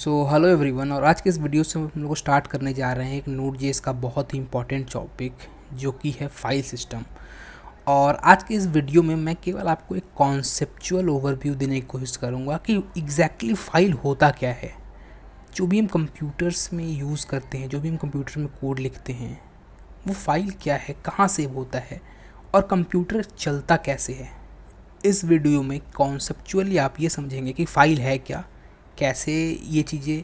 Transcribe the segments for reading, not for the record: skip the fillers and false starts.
Hello everyone. और आज के इस वीडियो से हम लोग स्टार्ट करने जा रहे हैं एक Node.js का बहुत ही इंपॉर्टेंट टॉपिक जो कि है फाइल सिस्टम। और आज के इस वीडियो में मैं केवल आपको एक कॉन्सेप्चुअल ओवरव्यू देने की कोशिश करूँगा कि एग्जैक्टली फ़ाइल होता क्या है। जो भी हम कंप्यूटर्स में यूज़ करते हैं, जो भी हम कंप्यूटर में कोड लिखते हैं, वो फाइल क्या है, कहाँ सेव होता है और कंप्यूटर चलता कैसे है। इस वीडियो में कॉन्सेप्चुअली आप ये समझेंगे कि फ़ाइल है क्या, कैसे ये चीज़ें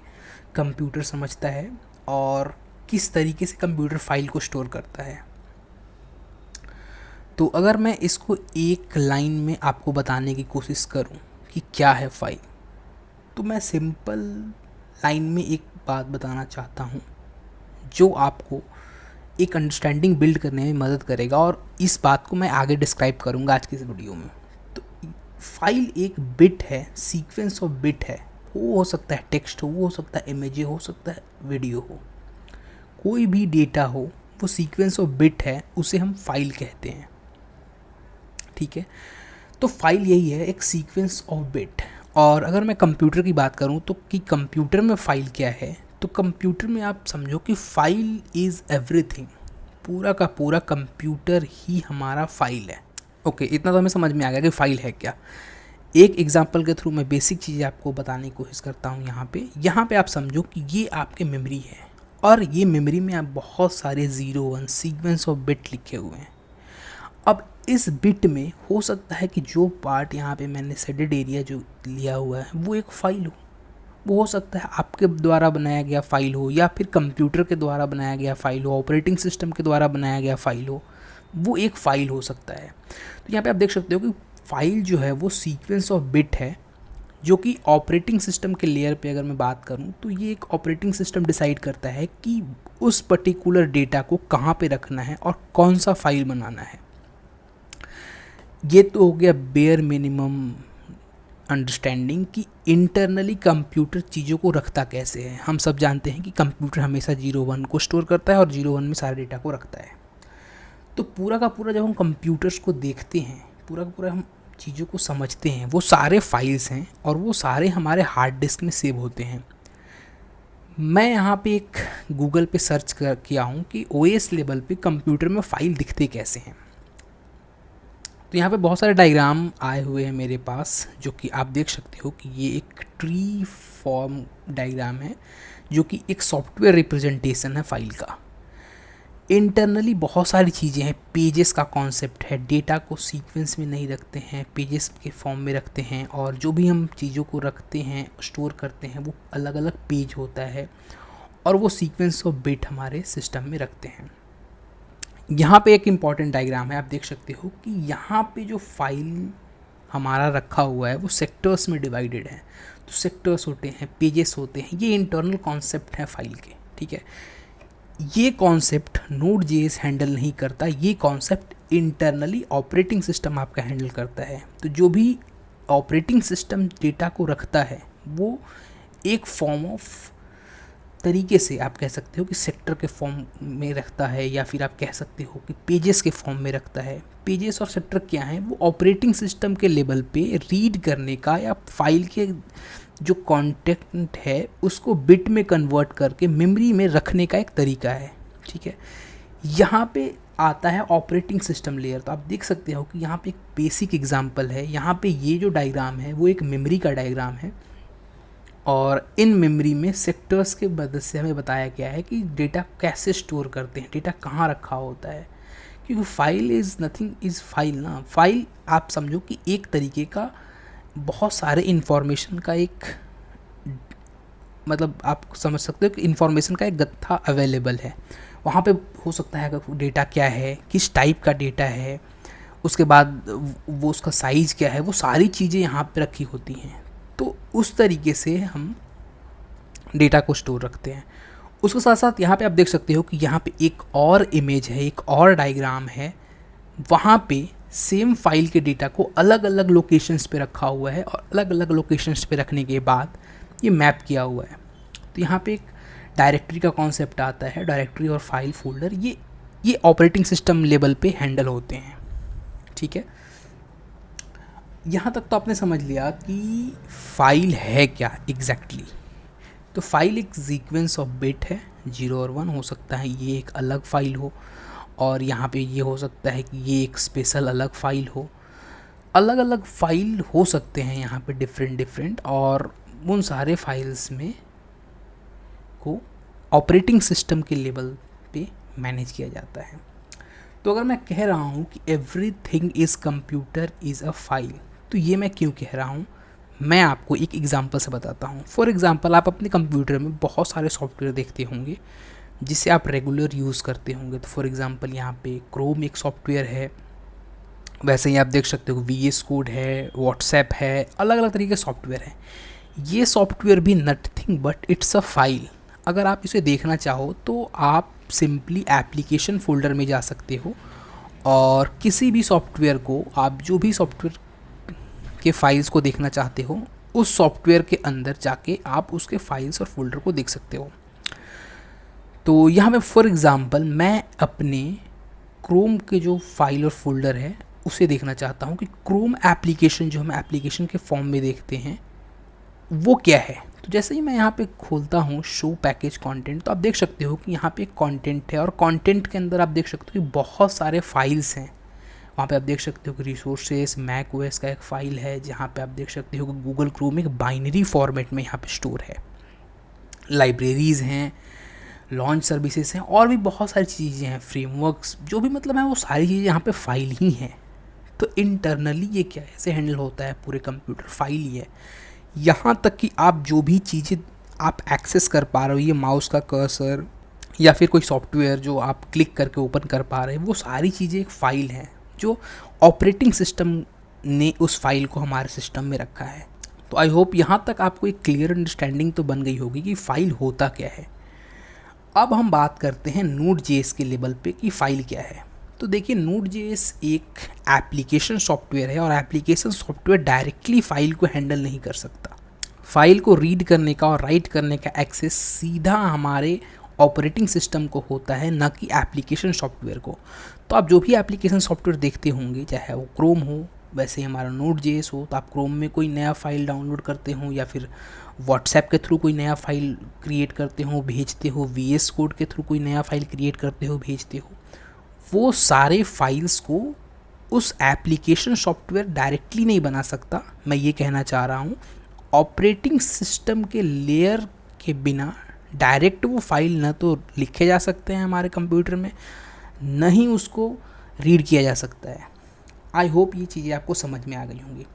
कंप्यूटर समझता है और किस तरीके से कंप्यूटर फाइल को स्टोर करता है। तो अगर मैं इसको एक लाइन में आपको बताने की कोशिश करूं कि क्या है फाइल, तो मैं सिंपल लाइन में एक बात बताना चाहता हूं जो आपको एक अंडरस्टैंडिंग बिल्ड करने में मदद करेगा, और इस बात को मैं आगे डिस्क्राइब करूंगा आज की इस वीडियो में। तो फाइल एक बिट है, सीक्वेंस ऑफ बिट है। वो हो सकता है टेक्स्ट हो, वो हो सकता है इमेज हो सकता है वीडियो हो, कोई भी डेटा हो, वो सीक्वेंस ऑफ बिट है, उसे हम फाइल कहते हैं। ठीक है, तो फाइल यही है, एक सीक्वेंस ऑफ बिट। और अगर मैं कंप्यूटर की बात करूं तो कि कंप्यूटर में फ़ाइल क्या है, तो कंप्यूटर में आप समझो कि फ़ाइल इज़ एवरीथिंग। पूरा का पूरा कंप्यूटर ही हमारा फाइल है। ओके, इतना तो हमें समझ में आ गया कि फ़ाइल है क्या। एक एग्जांपल के थ्रू मैं बेसिक चीज़ें आपको बताने की कोशिश करता हूँ। यहाँ पे आप समझो कि ये आपके मेमोरी है, और ये मेमोरी में आप बहुत सारे 0 1 सीक्वेंस ऑफ बिट लिखे हुए हैं। अब इस बिट में हो सकता है कि जो पार्ट यहाँ पे मैंने शेडेड एरिया जो लिया हुआ है वो एक फ़ाइल हो। वो हो सकता है आपके द्वारा बनाया गया फ़ाइल हो, या फिर कंप्यूटर के द्वारा बनाया गया फ़ाइल हो, ऑपरेटिंग सिस्टम के द्वारा बनाया गया फ़ाइल हो। वो एक फ़ाइल हो सकता है। तो यहाँ पे आप देख सकते हो कि फाइल जो है वो सीक्वेंस ऑफ बिट है, जो कि ऑपरेटिंग सिस्टम के लेयर पे अगर मैं बात करूं तो ये एक ऑपरेटिंग सिस्टम डिसाइड करता है कि उस पर्टिकुलर डेटा को कहाँ पे रखना है और कौन सा फाइल बनाना है। ये तो हो गया बेयर मिनिमम अंडरस्टैंडिंग कि इंटरनली कंप्यूटर चीज़ों को रखता कैसे है। हम सब जानते हैं कि कंप्यूटर हमेशा 0 1 को स्टोर करता है और 0 1 में सारे डेटा को रखता है। तो पूरा का पूरा जब हम कंप्यूटर्स को देखते हैं, पूरा का पूरा हम चीज़ों को समझते हैं, वो सारे फाइल्स हैं और वो सारे हमारे हार्ड डिस्क में सेव होते हैं। मैं यहाँ पे एक गूगल पे सर्च किया हूँ कि ओएस लेवल पे कंप्यूटर में फ़ाइल दिखते कैसे हैं। तो यहाँ पे बहुत सारे डायग्राम आए हुए हैं मेरे पास, जो कि आप देख सकते हो कि ये एक ट्री फॉर्म डायग्राम है, जो कि एक सॉफ्टवेयर रिप्रेजेंटेशन है फाइल का। इंटरनली बहुत सारी चीज़ें हैं। पेजेस का कॉन्सेप्ट है, डेटा को सीक्वेंस में नहीं रखते हैं, पेजेस के फॉर्म में रखते हैं, और जो भी हम चीज़ों को रखते हैं, स्टोर करते हैं, वो अलग अलग पेज होता है, और वो सीक्वेंस ऑफ बिट हमारे सिस्टम में रखते हैं। यहाँ पे एक इम्पॉर्टेंट डायग्राम है, आप देख सकते हो कि यहाँ पे जो फाइल हमारा रखा हुआ है वो सेक्टर्स में डिवाइडेड है। तो सेक्टर्स होते हैं, पेजेस होते हैं, ये इंटरनल कॉन्सेप्ट है फाइल के। ठीक है, ये कॉन्सेप्ट Node.js हैंडल नहीं करता, ये कॉन्सेप्ट इंटरनली ऑपरेटिंग सिस्टम आपका हैंडल करता है। तो जो भी ऑपरेटिंग सिस्टम डेटा को रखता है वो एक फॉर्म ऑफ तरीके से आप कह सकते हो कि सेक्टर के फॉर्म में रखता है, या फिर आप कह सकते हो कि पेजेस के फॉर्म में रखता है। पेजेस और सेक्टर क्या हैं, वो ऑपरेटिंग सिस्टम के लेवल पे रीड करने का या फाइल के जो कंटेंट है उसको बिट में कन्वर्ट करके मेमोरी में रखने का एक तरीका है। ठीक है, यहाँ पे आता है ऑपरेटिंग सिस्टम लेयर। तो आप देख सकते हो कि यहाँ पे एक बेसिक एग्जांपल है। यहाँ पे ये जो डायग्राम है वो एक मेमोरी का डायग्राम है, और इन मेमोरी में सेक्टर्स के मदद से हमें बताया गया है कि डेटा कैसे स्टोर करते हैं, डेटा कहाँ रखा होता है। क्योंकि file is nothing is file ना। फाइल आप समझो कि एक तरीके का बहुत सारे इन्फॉर्मेशन का एक, मतलब आप समझ सकते हो कि इन्फॉर्मेशन का एक गत्था अवेलेबल है। वहाँ पे हो सकता है कि डेटा क्या है, किस टाइप का डेटा है, उसके बाद वो उसका साइज़ क्या है, वो सारी चीज़ें यहाँ पे रखी होती हैं। तो उस तरीके से हम डेटा को स्टोर रखते हैं। उसके साथ साथ यहाँ पे आप देख सकते हो कि यहाँ पे एक और इमेज है, एक और डायग्राम है। वहाँ पे सेम फाइल के डेटा को अलग अलग लोकेशंस पे रखा हुआ है, और अलग अलग लोकेशंस पे रखने के बाद ये मैप किया हुआ है। तो यहाँ पे एक डायरेक्टरी का कॉन्सेप्ट आता है, डायरेक्टरी और फाइल फोल्डर। ये ऑपरेटिंग सिस्टम लेवल पे हैंडल होते हैं। ठीक है, यहाँ तक तो आपने समझ लिया कि फाइल है क्या एग्जैक्टली। तो फाइल एक सीक्वेंस ऑफ बिट है, 0 और 1 हो सकता है ये एक अलग फाइल हो, और यहाँ पे ये हो सकता है कि ये एक स्पेशल अलग फाइल हो। अलग अलग फाइल हो सकते हैं यहाँ पे डिफरेंट, और उन सारे फाइल्स में को ऑपरेटिंग सिस्टम के लेवल पे मैनेज किया जाता है। तो अगर मैं कह रहा हूँ कि everything is computer is a file, तो ये मैं क्यों कह रहा हूँ, मैं आपको एक एग्जांपल से बताता हूँ। फॉर एग्जांपल, आप अपने कंप्यूटर में बहुत सारे सॉफ्टवेयर देखते होंगे जिसे आप रेगुलर यूज़ करते होंगे। तो फॉर एग्जांपल यहाँ पे क्रोम एक सॉफ्टवेयर है, वैसे ही आप देख सकते हो VS कोड है, व्हाट्सएप है, अलग अलग तरीके के सॉफ्टवेयर हैं। ये सॉफ्टवेयर भी nothing but it's a file. अगर आप इसे देखना चाहो तो आप सिंपली एप्लीकेशन फोल्डर में जा सकते हो, और किसी भी सॉफ्टवेयर को, आप जो भी सॉफ्टवेयर के फाइल्स को देखना चाहते हो, उस सॉफ्टवेयर के अंदर जाके आप उसके फाइल्स और फोल्डर को देख सकते हो। तो यहाँ पे फॉर एग्ज़ाम्पल मैं अपने क्रोम के जो फाइल और फोल्डर है उसे देखना चाहता हूँ कि क्रोम एप्लीकेशन जो हम एप्लीकेशन के फॉर्म में देखते हैं वो क्या है। तो जैसे ही मैं यहाँ पे खोलता हूँ शो पैकेज कंटेंट, तो आप देख सकते हो कि यहाँ पे कंटेंट है, और कंटेंट के अंदर आप देख सकते हो कि बहुत सारे फाइल्स हैं। वहाँ पे आप देख सकते हो कि रिसोर्सेस मैक ओएस का एक फ़ाइल है, जहाँ पे आप देख सकते हो कि गूगल क्रोम एक बाइनरी फॉर्मेट में यहाँ पे स्टोर है। लाइब्रेरीज़ हैं, लॉन्च सर्विसेज हैं, और भी बहुत सारी चीज़ें हैं, फ्रेमवर्क्स, जो भी मतलब है वो सारी चीज़ें यहाँ पे फाइल ही हैं। तो इंटरनली ये क्या है, ऐसे हैंडल होता है, पूरे कंप्यूटर फाइल ही है। यहाँ तक कि आप जो भी चीज़ें आप एक्सेस कर पा रहे हो, ये माउस का कर्सर या फिर कोई सॉफ्टवेयर जो आप क्लिक करके ओपन कर पा रहे हैं, वो सारी चीज़ें एक फ़ाइल हैं जो ऑपरेटिंग सिस्टम ने उस फाइल को हमारे सिस्टम में रखा है। तो आई होप यहाँ तक आपको एक क्लियर अंडरस्टैंडिंग तो बन गई होगी कि फ़ाइल होता क्या है। अब हम बात करते हैं Node.js के लेवल पे कि फ़ाइल क्या है। तो देखिए, Node.js एक एप्लीकेशन सॉफ्टवेयर है, और एप्लीकेशन सॉफ्टवेयर डायरेक्टली फ़ाइल को हैंडल नहीं कर सकता। फ़ाइल को रीड करने का और राइट करने का एक्सेस सीधा हमारे ऑपरेटिंग सिस्टम को होता है, ना कि एप्लीकेशन सॉफ्टवेयर को। तो आप जो भी एप्लीकेशन सॉफ्टवेयर देखते होंगे, चाहे वो क्रोम हो, वैसे ही हमारा Node.js हो, तो आप क्रोम में कोई नया फाइल डाउनलोड करते हो, या फिर व्हाट्सएप के थ्रू कोई नया फाइल क्रिएट करते हो, भेजते हो, VS कोड के थ्रू कोई नया फाइल क्रिएट करते हो, भेजते हो, वो सारे फाइल्स को उस एप्लीकेशन सॉफ्टवेयर डायरेक्टली नहीं बना सकता। मैं ये कहना चाह रहा हूँ, ऑपरेटिंग सिस्टम के लेयर के बिना डायरेक्ट वो फाइल न तो लिखे जा सकते हैं हमारे कंप्यूटर में, न ही उसको रीड किया जा सकता है। आई होप ये चीज़ें आपको समझ में आ गई होंगी।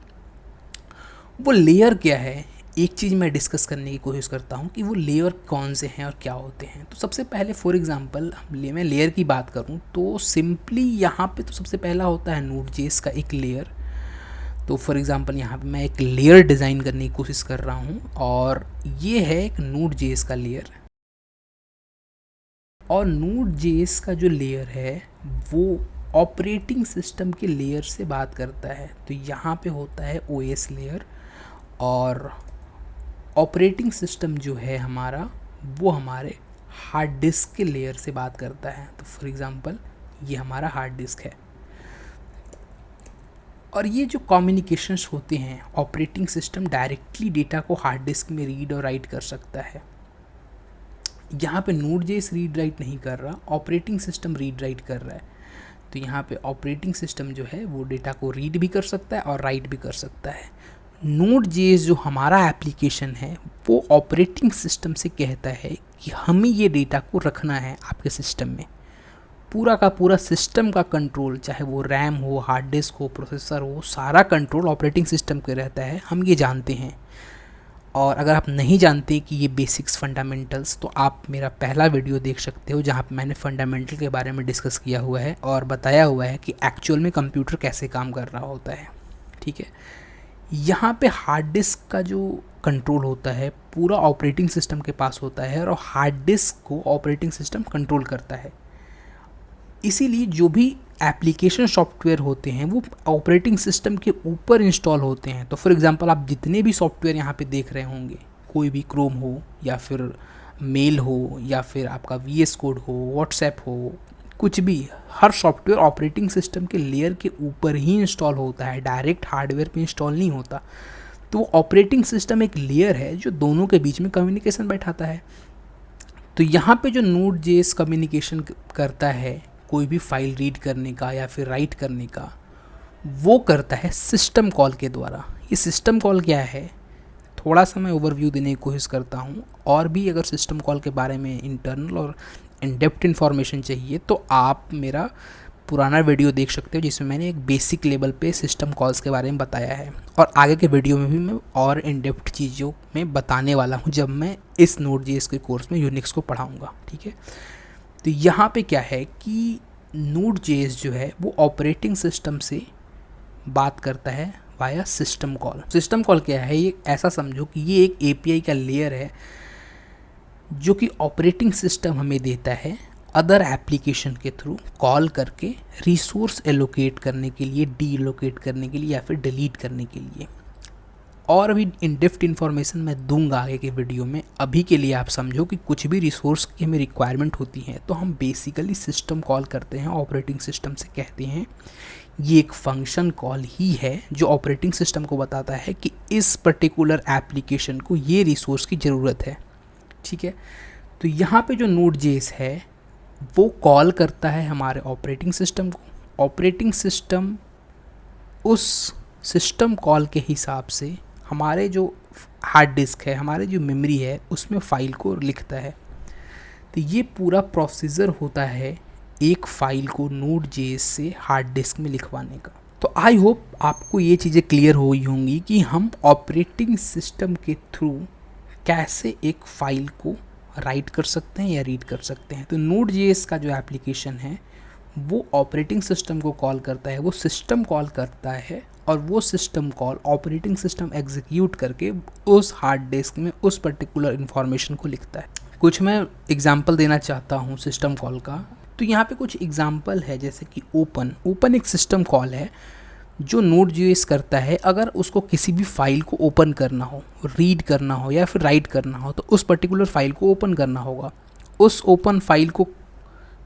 वो लेयर क्या है, एक चीज़ मैं डिस्कस करने की कोशिश करता हूँ कि वो लेयर कौन से हैं और क्या होते हैं। तो सबसे पहले फॉर एग्जांपल मैं लेयर की बात करूँ तो सिंपली यहाँ पे तो सबसे पहला होता है Node.js का एक लेयर। तो फॉर एग्जांपल यहाँ पे मैं एक लेयर डिज़ाइन करने की कोशिश कर रहा हूँ, और ये है एक Node.js का लेयर। और Node.js का जो लेयर है वो ऑपरेटिंग सिस्टम के लेयर से बात करता है। तो यहाँ पे होता है OS लेयर, और ऑपरेटिंग सिस्टम जो है हमारा वो हमारे हार्ड डिस्क के लेयर से बात करता है। तो फॉर एग्ज़ाम्पल ये हमारा हार्ड डिस्क है, और ये जो कम्युनिकेशंस होते हैं, ऑपरेटिंग सिस्टम डायरेक्टली डेटा को हार्ड डिस्क में रीड और राइट कर सकता है। यहाँ पे Node.js रीड राइट नहीं कर रहा, ऑपरेटिंग सिस्टम रीड राइट कर रहा है। तो यहाँ पे ऑपरेटिंग सिस्टम जो है वो डेटा को रीड भी कर सकता है और राइट भी कर सकता है। Node.js जो हमारा एप्लीकेशन है वो ऑपरेटिंग सिस्टम से कहता है कि हमें ये डेटा को रखना है आपके सिस्टम में। पूरा का पूरा सिस्टम का कंट्रोल, चाहे वो रैम हो, हार्ड डिस्क हो, प्रोसेसर हो, सारा कंट्रोल ऑपरेटिंग सिस्टम पे रहता है, हम ये जानते हैं। और अगर आप नहीं जानते कि ये बेसिक्स फंडामेंटल्स, तो आप मेरा पहला वीडियो देख सकते हो जहाँ पे मैंने फंडामेंटल के बारे में डिस्कस किया हुआ है और बताया हुआ है कि एक्चुअल में कंप्यूटर कैसे काम कर रहा होता है। ठीक है, यहाँ पे हार्ड डिस्क का जो कंट्रोल होता है पूरा ऑपरेटिंग सिस्टम के पास होता है, और हार्ड डिस्क को ऑपरेटिंग सिस्टम कंट्रोल करता है। इसीलिए जो भी एप्लीकेशन सॉफ्टवेयर होते हैं वो ऑपरेटिंग सिस्टम के ऊपर इंस्टॉल होते हैं। तो फॉर एग्जांपल आप जितने भी सॉफ्टवेयर यहाँ पे देख रहे होंगे, कोई भी क्रोम हो या फिर मेल हो या फिर आपका VS कोड हो, व्हाट्सएप हो, कुछ भी, हर सॉफ्टवेयर ऑपरेटिंग सिस्टम के लेयर के ऊपर ही इंस्टॉल होता है, डायरेक्ट हार्डवेयर पे इंस्टॉल नहीं होता। तो ऑपरेटिंग सिस्टम एक लेयर है जो दोनों के बीच में कम्युनिकेशन बैठाता है। तो यहाँ पे जो Node.js कम्युनिकेशन करता है कोई भी फाइल रीड करने का या फिर राइट करने का, वो करता है सिस्टम कॉल के द्वारा। ये सिस्टम कॉल क्या है, थोड़ा सा मैं ओवरव्यू देने की कोशिश करता हूँ। और भी अगर सिस्टम कॉल के बारे में इंटरनल और इन डेप्थ इन्फॉर्मेशन चाहिए तो आप मेरा पुराना वीडियो देख सकते हो जिसमें मैंने एक बेसिक लेवल पे सिस्टम कॉल्स के बारे में बताया है, और आगे के वीडियो में भी मैं और इन डेप्थ चीज़ों में बताने वाला हूँ जब मैं इस Node.js के कोर्स में यूनिक्स को पढ़ाऊँगा। ठीक है, तो यहाँ पे क्या है कि Node.js जो है वो ऑपरेटिंग सिस्टम से बात करता है via system call. System call क्या है, ये ऐसा समझो कि ये एक API का लेयर है जो कि ऑपरेटिंग सिस्टम हमें देता है अदर एप्लीकेशन के थ्रू कॉल करके रिसोर्स एलोकेट करने के लिए, डी एलोकेट करने के लिए या फिर डिलीट करने के लिए। और अभी इन डेप्थ इन्फॉर्मेशन मैं दूंगा आगे के वीडियो में। अभी के लिए आप समझो कि कुछ भी रिसोर्स की हमें रिक्वायरमेंट होती है तो हम बेसिकली सिस्टम कॉल करते हैं, ऑपरेटिंग सिस्टम से कहते हैं। ये एक फंक्शन कॉल ही है जो ऑपरेटिंग सिस्टम को बताता है कि इस पर्टिकुलर एप्लीकेशन को ये रिसोर्स की ज़रूरत है। ठीक है, तो यहाँ पे जो Node.js है वो कॉल करता है हमारे ऑपरेटिंग सिस्टम को। ऑपरेटिंग सिस्टम उस सिस्टम कॉल के हिसाब से हमारे जो हार्ड डिस्क है, हमारे जो मेमोरी है, उसमें फ़ाइल को लिखता है। तो ये पूरा प्रोसीजर होता है एक फ़ाइल को Node.js से हार्ड डिस्क में लिखवाने का। तो आई होप आपको ये चीज़ें क्लियर हुई होंगी कि हम ऑपरेटिंग सिस्टम के थ्रू कैसे एक फ़ाइल को राइट कर सकते हैं या रीड कर सकते हैं। तो Node.js का जो एप्लीकेशन है वो ऑपरेटिंग सिस्टम को कॉल करता है, वो सिस्टम कॉल करता है, और वो system call operating system execute करके उस हार्ड डिस्क में उस पर्टिकुलर इन्फॉर्मेशन को लिखता है। कुछ मैं एग्जांपल देना चाहता हूँ सिस्टम कॉल का। तो यहाँ पे कुछ एग्जांपल है, जैसे कि ओपन एक सिस्टम कॉल है जो Node.js करता है। अगर उसको किसी भी फाइल को ओपन करना हो, रीड करना हो या फिर राइट करना हो, तो उस पर्टिकुलर फाइल को ओपन करना होगा। उस ओपन फाइल को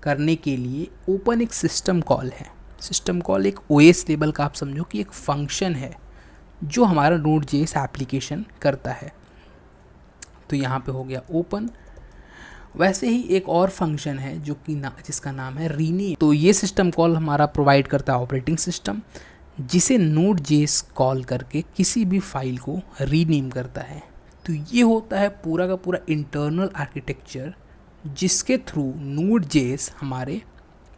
करने के लिए ओपन एक सिस्टम कॉल है। सिस्टम कॉल एक OS लेवल का आप समझो कि एक फंक्शन है जो हमारा Node.js एप्लीकेशन करता है। तो यहाँ पे हो गया ओपन। वैसे ही एक और फंक्शन है जो कि जिसका नाम है रीनेम। तो ये सिस्टम कॉल हमारा प्रोवाइड करता है ऑपरेटिंग सिस्टम, जिसे Node.js कॉल करके किसी भी फाइल को रीनेम करता है। तो ये होता है पूरा का पूरा इंटरनल आर्किटेक्चर जिसके थ्रू Node.js हमारे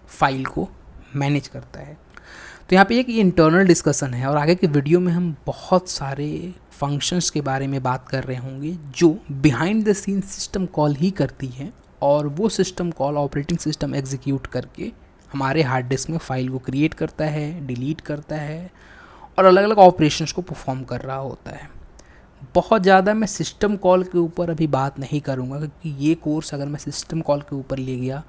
फाइल को मैनेज करता है। तो यहाँ पे एक इंटरनल डिस्कशन है, और आगे के वीडियो में हम बहुत सारे फंक्शंस के बारे में बात कर रहे होंगे जो behind the scene system call ही करती है, और वो system call operating system execute करके हमारे हार्ड डिस्क में फ़ाइल को क्रिएट करता है, डिलीट करता है, और अलग अलग ऑपरेशंस को परफॉर्म कर रहा होता है। बहुत ज़्यादा मैं सिस्टम कॉल के ऊपर अभी बात नहीं करूँगा, क्योंकि ये कोर्स अगर मैं सिस्टम कॉल के ऊपर ले गया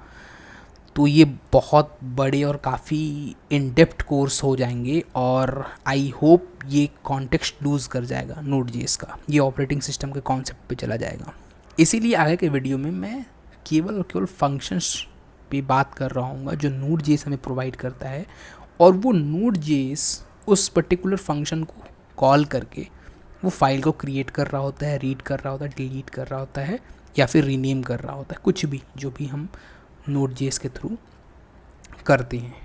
तो ये बहुत बड़े और काफ़ी इन डेप्थ कोर्स हो जाएंगे, और आई होप ये कॉन्टेक्स्ट लूज़ कर जाएगा Node.js का, ये ऑपरेटिंग सिस्टम के कॉन्सेप्ट पे चला जाएगा। इसीलिए आगे के वीडियो में मैं केवल और केवल फंक्शंस पे बात कर रहा हूँ जो Node.js हमें प्रोवाइड करता है, और वो Node.js उस पर्टिकुलर फंक्शन को कॉल करके वो फाइल को क्रिएट कर रहा होता है, रीड कर रहा होता है, डिलीट कर रहा होता है, या फिर रीनेम कर रहा होता है, कुछ भी जो भी हम Node.js के थ्रू करते हैं।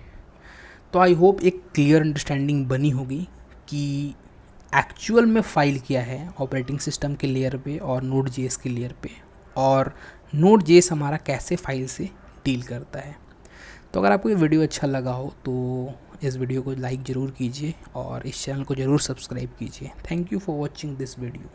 तो आई होप एक क्लियर अंडरस्टैंडिंग बनी होगी कि एक्चुअल में फ़ाइल क्या है ऑपरेटिंग सिस्टम के लेयर पे और Node.js के लेयर पे, और Node.js हमारा कैसे फाइल से डील करता है। तो अगर आपको ये वीडियो अच्छा लगा हो तो इस वीडियो को लाइक ज़रूर कीजिए और इस चैनल को ज़रूर सब्सक्राइब कीजिए। Thank you for watching this video.